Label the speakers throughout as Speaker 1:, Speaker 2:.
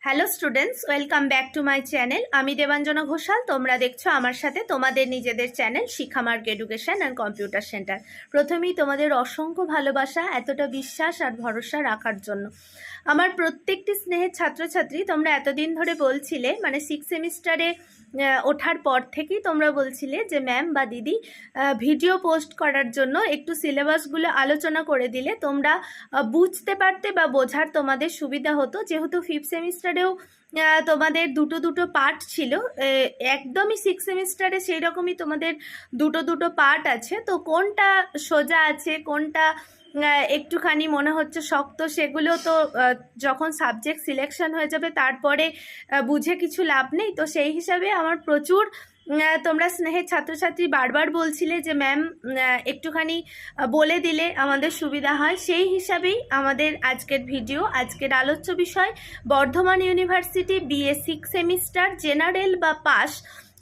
Speaker 1: Hello students, welcome back to my channel. আমি দেবাঞ্জনা ঘোষাল। তোমরা দেখছো আমার সাথে তোমাদের নিজেদের channel Shikshamarg education and computer centre. প্রথমেই তোমাদের অসংখ্য ভালোবাসা, এতটা বিশ্বাস আর ভরসা রাখার জন্য। আমার প্রত্যেকটি স্নেহের ছাত্রছাত্রী, তোমরা এতদিন ধরে বলছিলে, মানে 6 সেমিস্টারে ওঠার পর থেকেই তোমরা বলছিলে যে ম্যাম বা দিদি ভিডিও পোস্ট করার জন্য একটু সিলেবাসগুলো আলোচনা করে দিলে তোমরা বুঝতে পারতে বা বোঝার তোমাদের সুবিধা হতো। যেহেতু 5th সেমিস্টারেও তোমাদের দুটো পার্ট ছিল, একদমই 6 সেমিস্টারে সেই রকমই তোমাদের দুটো পার্ট আছে। তো কোনটা সোজা আছে, কোনটা একটুখানি মনে হচ্ছে শক্ত, সেগুলো তো যখন সাবজেক্ট সিলেকশন হয়ে যাবে তারপরে বুঝে কিছু লাভ নেই। তো সেই হিসাবে আমার প্রচুর তোমরা স্নেহের ছাত্রছাত্রী বারবার বলছিলে যে ম্যাম একটুখানি বলে দিলে আমাদের সুবিধা হয়। সেই হিসাবেই আমাদের আজকের ভিডিও, আজকের আলোচ্য বিষয় Bardhaman university BA 6 semester general বা পাস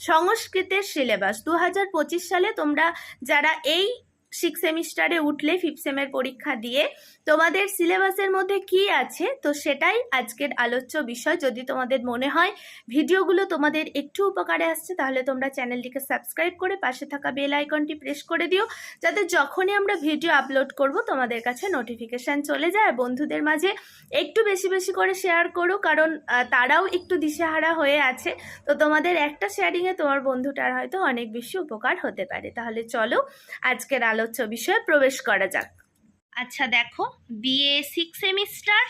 Speaker 1: সংস্কৃতের সিলেবাস। 2025 সালে তোমরা যারা এই 6 সেমিস্টারে উঠলে 5th সেমের পরীক্ষা দিয়ে, তোমাদের সিলেবাসের মধ্যে কি আছে, তো সেটাই আজকের আলোচ্য বিষয়। যদি তোমাদের মনে হয় ভিডিওগুলো তোমাদের একটু উপকারে আসছে, তাহলে তোমরা চ্যানেলটিকে সাবস্ক্রাইব করে পাশে থাকা বেল আইকনটি প্রেস করে দিও, যাতে যখনই আমরা ভিডিও আপলোড করব তোমাদের কাছে নোটিফিকেশান চলে যায়। আর বন্ধুদের মাঝে একটু বেশি বেশি করে শেয়ার করো, কারণ তারাও একটু দিশেহারা হয়ে আছে। তো তোমাদের একটা শেয়ারিংয়ে তোমার বন্ধুটার হয়তো অনেক বেশি উপকার হতে পারে। তাহলে চলো আজকের আলোচ্য বিষয়ে প্রবেশ করা যাক। আচ্ছা দেখো, BA 6 সেমিস্টার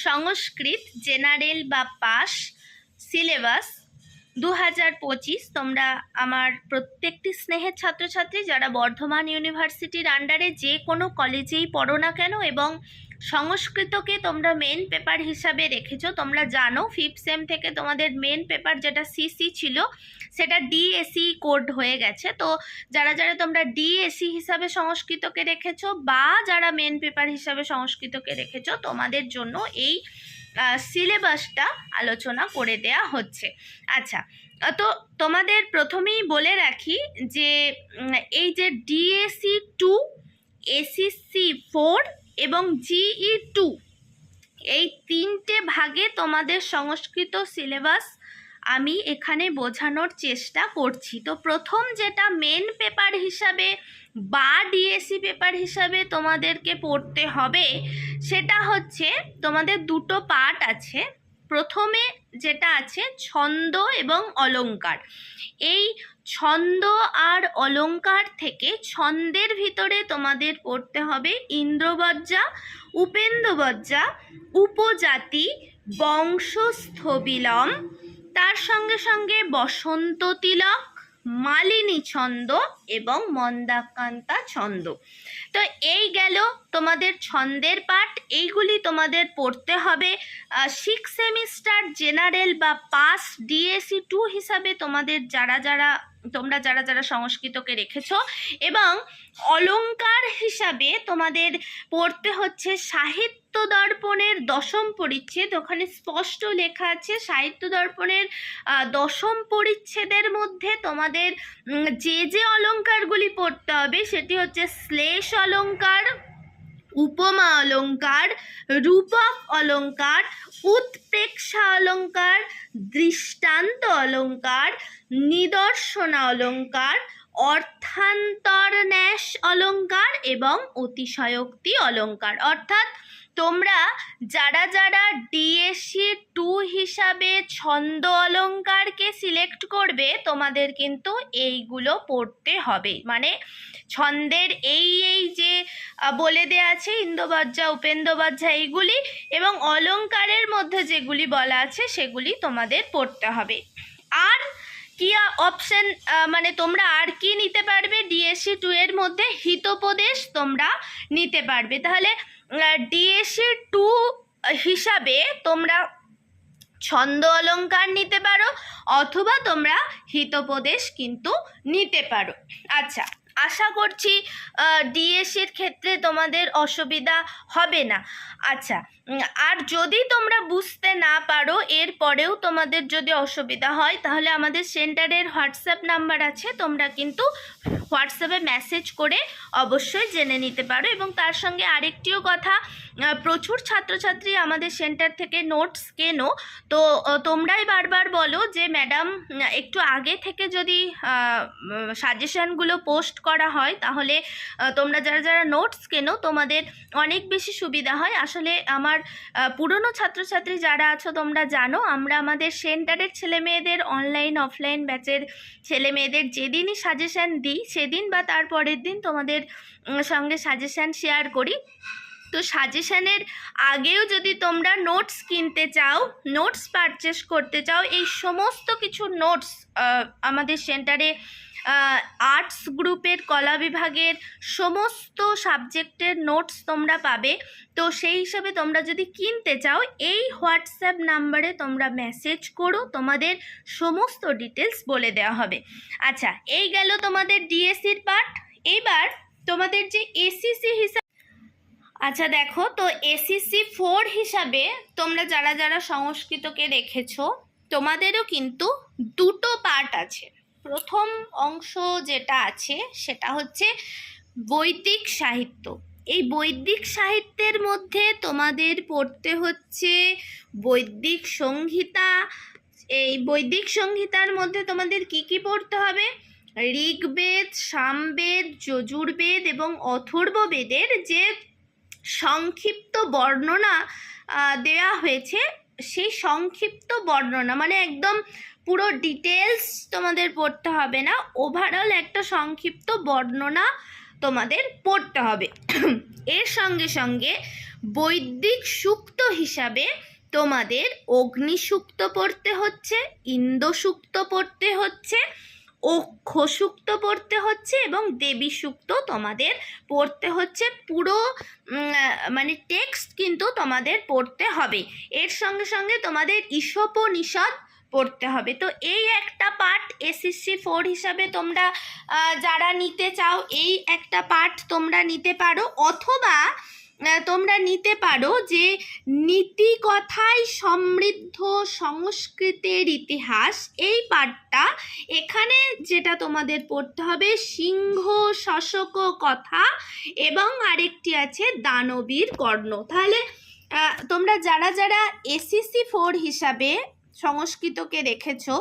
Speaker 1: সংস্কৃত জেনারেল বা পাস সিলেবাস 2025। তোমরা আমার প্রত্যেকটি স্নেহের ছাত্রছাত্রী যারা বর্ধমান ইউনিভার্সিটির আন্ডারে যে কোনো কলেজেই পড়ো না কেন, এবং সংস্কৃতকে তোমরা মেন পেপার হিসাবে রেখেছো। তোমরা জানো 5th সেম থেকে তোমাদের মেন পেপার যেটা CC ছিল সেটা DSE কোড হয়ে গেছে। তো যারা যারা তোমরা DSE হিসাবে সংস্কৃতকে রেখেছো বা যারা মেন পেপার হিসাবে সংস্কৃতকে রেখেছো, তোমাদের জন্য এই সিলেবাসটা আলোচনা করে দেয়া হচ্ছে। আচ্ছা, তো তোমাদের প্রথমেই বলে রাখি যে এই যে DSE 2, SSC 4 এবং GE 2, এই 3টে ভাগে তোমাদের সংস্কৃত সিলেবাস আমি এখানে বোঝানোর চেষ্টা করছি। তো প্রথম যেটা মেন পেপার হিসাবে বা DSE পেপার হিসাবে তোমাদেরকে পড়তে হবে, সেটা হচ্ছে তোমাদের দুটো পার্ট আছে। প্রথমে যেটা আছে ছন্দ এবং অলংকার। এই ছন্দ আর অলংকার থেকে ছন্দের ভিতরে তোমাদের পড়তে হবে ইন্দ্রবজ্জা, উপেন্দ্রবজ্জা, উপজাতি, বংশস্থবিলম, তার সঙ্গে সঙ্গে বসন্ত তিলক, মালিনী ছন্দ এবং মন্দাকান্তা ছন্দ। তো এই গেল তোমাদের ছন্দের পাঠ। এইগুলি তোমাদের পড়তে হবে 6 সেমিস্টার জেনারেল বা পাস DSE 2 হিসাবে তোমাদের তোমরা যারা যারা সংস্কৃতকে রেখেছো। এবং অলংকার হিসাবে তোমাদের পড়তে হচ্ছে সাহিত্য দর্পণের 10ম পরিচ্ছেদ। ওখানে স্পষ্ট লেখা আছে সাহিত্য দর্পণের 10ম পরিচ্ছেদের মধ্যে তোমাদের যে অলংকারগুলি পড়তে হবে সেটি হচ্ছে শ্লেষ অলংকার, উপমা অলংকার, রূপক অলংকার, উৎপ্রেক্ষা অলংকার, দৃষ্টান্ত অলংকার, নিদর্শনা অলংকার, অর্থান্তরন্যাস অলংকার এবং অতিশয়োক্তি অলংকার। অর্থাৎ তোমরা যারা যারা DSE 2 হিসাবে ছন্দ অলংকারকে সিলেক্ট করবে, তোমাদের কিন্তু এইগুলো পড়তে হবে। মানে ছন্দের এই যে বলে দেয়া আছে ইন্দ্রবজ্জা, উপেন্দ্রবজ্জা এইগুলি, এবং অলংকারের মধ্যে যেগুলি বলা আছে সেগুলি তোমাদের পড়তে হবে। আর কি অপশন, মানে তোমরা আর কি নিতে পারবে DSE 2 এর মধ্যে? হিতোপদেশ তোমরা নিতে পারবে। তাহলে DSE 2 হিসাবে তোমরা ছন্দ অলংকার নিতে পারো, অথবা তোমরা হিতোপদেশ কিন্তু নিতে পারো। আচ্ছা, আশা করছি DSEর ক্ষেত্রে তোমাদের অসুবিধা হবে না। আচ্ছা, আর যদি তোমরা বুঝতে না পারো এর পরেও তোমাদের যদি অসুবিধা হয় তাহলে আমাদের সেন্টারের হোয়াটসঅ্যাপ নাম্বার আছে, তোমরা কিন্তু হোয়াটসঅ্যাপে মেসেজ করে অবশ্যই জেনে নিতে পারো। এবং তার সঙ্গে আরেকটিও কথা, প্রচুর ছাত্রছাত্রী আমাদের সেন্টার থেকে নোটস কেনো, তো তোমরাই বারবার বলো যে ম্যাডাম একটু আগে থেকে যদি সাজেশানগুলো পোস্ট করা হয় তাহলে তোমরা যারা যারা নোটস কেনো তোমাদের অনেক বেশি সুবিধা হয়। আসলে আমার পুরনো ছাত্রছাত্রী যারা আছো তোমরা জানো, আমরা আমাদের সেন্টারের ছেলেমেয়েদের অনলাইন অফলাইন ব্যাচের ছেলেমেয়েদের যেদিনই সাজেশান দিই সেদিন বা তার পরের দিন তোমাদের সঙ্গে সাজেশান শেয়ার করি। তো সাজেশানের আগেও যদি তোমরা নোটস কিনতে চাও, নোটস পারচেস করতে চাও, এই সমস্ত কিছু নোটস আমাদের সেন্টারে আর্টস গ্রুপের কলা বিভাগের সমস্ত সাবজেক্টের নোটস তোমরা পাবে। তো সেই হিসাবে তোমরা যদি কিনতে চাও এই হোয়াটসঅ্যাপ নাম্বারে তোমরা মেসেজ করো, তোমাদের সমস্ত ডিটেলস বলে দেওয়া হবে। আচ্ছা, এই গেল তোমাদের ডিএসসির পার্ট। এবার তোমাদের যে এসিসি হিসাবে, আচ্ছা দেখো, তো এসিসি 4 হিসাবে তোমরা যারা যারা সংস্কৃতকে রেখেছো তোমাদেরও কিন্তু দুটো পার্ট আছে। প্রথম অংশ যেটা আছে সেটা হচ্ছে বৈদিক সাহিত্য। এই বৈদিক সাহিত্যের মধ্যে তোমাদের পড়তে হচ্ছে বৈদিক সংহিতা। এই বৈদিক সংহিতার মধ্যে তোমাদের কি কি পড়তে হবে? ঋগ্বেদ, সামবেদ, যজুর্বেদ এবং অথর্ববেদের যে সংক্ষিপ্ত বর্ণনা দেয়া হয়েছে, সেই সংক্ষিপ্ত বর্ণনা মানে একদম পুরো ডিটেলস তোমাদের পড়তে হবে না, ওভারঅল একটা সংক্ষিপ্ত বর্ণনা তোমাদের পড়তে হবে। এর সঙ্গে সঙ্গে বৈদিক সূক্ত হিসাবে তোমাদের অগ্নিসূক্ত পড়তে হচ্ছে, ইন্দ্রসূক্ত পড়তে হচ্ছে, অক্ষ সূক্ত পড়তে হচ্ছে এবং দেবী সূক্ত তোমাদের পড়তে হচ্ছে। পুরো মানে টেক্সট কিন্তু তোমাদের পড়তে হবে। এর সঙ্গে সঙ্গে তোমাদের ঈশোপনিষদ পড়তে হবে। তো এই একটা পার্ট এসএসসি 4 হিসাবে তোমরা যারা নিতে চাও এই একটা পার্ট তোমরা নিতে পারো, অথবা তোমরা নিতে পারো যে নীতিকথায় সমৃদ্ধ সংস্কৃতের ইতিহাস, এই পাঠটা। এখানে যেটা তোমাদের পড়তে হবে সিংহ শশক কথা এবং আরেকটি আছে দানবীর কর্ণ। তাহলে তোমরা যারা যারা এসএসসি 4 হিসাবে সংস্কৃতকে রেখেছো,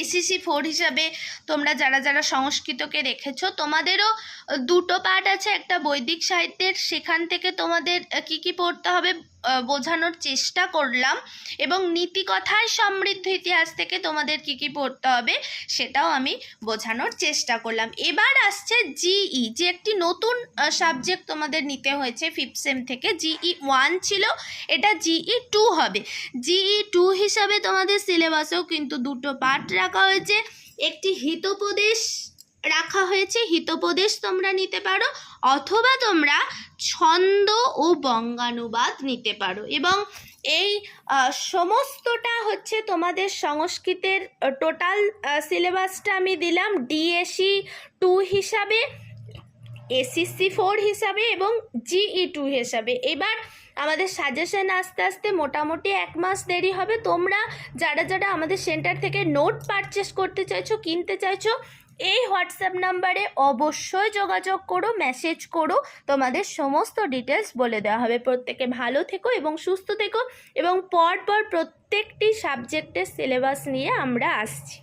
Speaker 1: এসএসসি 4 হিসাবে তোমরা যারা যারা সংস্কৃতকে রেখেছো তোমাদেরও দুটো পার্ট আছে। একটা বৈদিক সাহিত্যের, সেখান থেকে তোমাদের কি কি পড়তে হবে বোঝানোর চেষ্টা করলাম, এবং নীতিকথায় সমৃদ্ধ ইতিহাস থেকে তোমাদের কি কি পড়তে হবে সেটাও আমি বোঝানোর চেষ্টা করলাম। এবার আসছে জিই, যে একটি নতুন সাবজেক্ট তোমাদের নিতে হয়েছে 5th সেম থেকে। জিই 1 ছিল, এটা জিই 2 হবে। জিই 2 হিসাবে তোমাদের সিলেবাসেও কিন্তু দুটো পার্ট রাখা হয়েছে। একটি হিতোপদেশ রাখা হয়েছে, হিতোপদেশ তোমরা নিতে পারো, অথবা তোমরা ছন্দ ও বঙ্গানুবাদ নিতে পারো। এবং এই সমস্তটা হচ্ছে তোমাদের সংস্কৃতের টোটাল সিলেবাসটা আমি দিলাম ডিএসসি 2 হিসাবে, এসএসসি 4 হিসাবে এবং জিই 2 হিসাবে। এবার আমাদের সাজেশন আস্তে আস্তে মোটামুটি 1 মাস দেরি হবে। তোমরা যারা যারা আমাদের সেন্টার থেকে নোট পারচেস করতে চাইছো, কিনতে চাইছো, এই হোয়াটসঅ্যাপ নাম্বারে অবশ্যই যোগাযোগ করো, মেসেজ করো, তোমাদের সমস্ত ডিটেলস বলে দেওয়া হবে। প্রত্যেকে ভালো থেকো এবং সুস্থ থেকো, এবং পরপর প্রত্যেকটি সাবজেক্টের সিলেবাস নিয়ে আমরা আসছি।